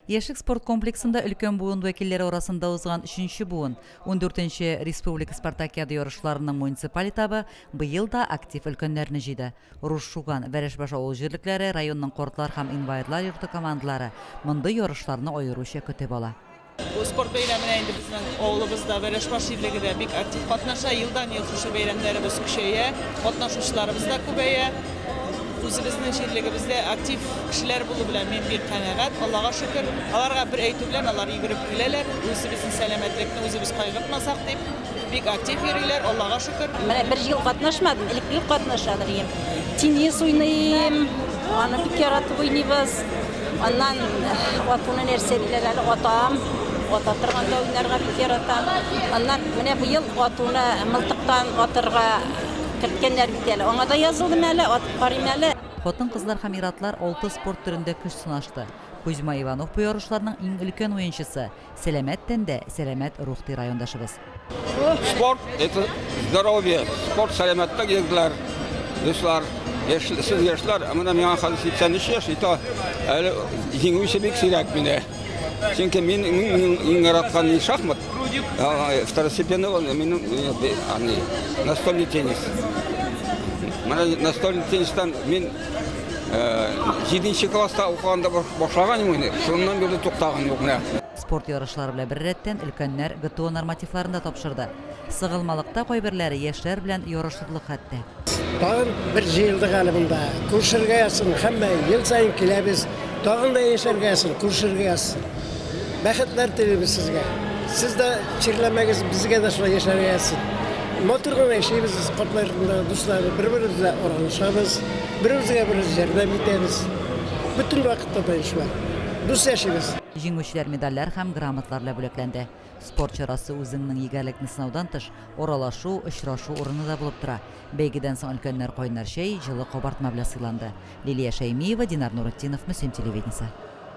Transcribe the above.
Яшик спорт комплексында өлкөн буын векиллери арасында узган 3-нче буын 14-нче республика спартакиада ярышларының муниципаль этабы быел да актив өлкөннәрне җыйды. Руш Шуган, Вәрешбаш авыл җирлекләре, районның кортлар һәм инвалидлар йорты командалары мондый ярышларны аеруча көтеп ала. Bu spor beyramına indi bizden oğlumuzda Vereşbaş şehirde bik aktif katnaşa yıldan yıl şu beyramlarımız küşeye, katnaşuşlarımız da kubeye. Özümüzün şehirlerimizde aktif kişiler bulubilen men bir kanaat. Allah'a şükür. Alarga bir eğitimler, alar yürüp gireler. Özümüzün selametlikini özümüz kaygıtmasak deyip bik aktif yürüyorlar. Allah'a şükür. Ben bir yıl katnaşmadım. İlk yıl katnaşadırım. Tenis oynayayım. Ana bir kere atıp oynayız. Ondan atının erserileri atam. Atatırganda oynarga bir kere atam. Ondan bu yıl atını mıltıktan atırga kirtkenler biteli. Ona da yazıldım hele, atıp karayım hele. Хотын кызлар һәм иратлар 6 спорт түрендә көч сынашты. Кузьма Иванов бу ярышларның иң өлкән уенчысы. Сәламәт тәндә, сәламәт рухти райондашыбыз. Спорт – это здоровье. Спорт – сәламәтлек егетләр. Дуслар, сез яшьләр, менә миңа хәзер 83 яшь, ито әле җиңүче бик сирәк мине. Чөнки мин иң яраткан шахмат, второстепенный минем настольный теннис. Настольный теннистан мен 7-нче класста укыганда башлаган идем, шуннан бери туктаган юк менә. Спорт ярышлары белән бер рәттән өлкәннәр ГТО нормативларында тапшырды. Сыгылмалыкта кайберләре яшьләр белән ярышырлык хәтта. Тагын bir җыелдык әле монда. Күршергә ясын, һәммә ел сайын киләбез. Тагын да яшәргә ясын, күршергә ясын. Бәхетләр телибез сезгә. Сез дә чирләмәгез, безгә дә шулай яшәргә ясын. Motorla yaşayız, sportlarında dostlar birbirimizle oranışamız, birbirimize bir yardım ederiz. Bütün vakitte da iş var. Dost yaşayız. Җиңүчеләр медальләр һәм грамоталар бүләкләнде. Спорт чарасы үзенең игәлекне сынаудан тыш, оралашу, очрашу урыны да булып тора. Бәйгедән соң өлкәннәр кайнар чәй, җылы кабартма белән сыйланды. Лилия Шәймиева, Динар Нуретдинов, Мөслим телевидениесе.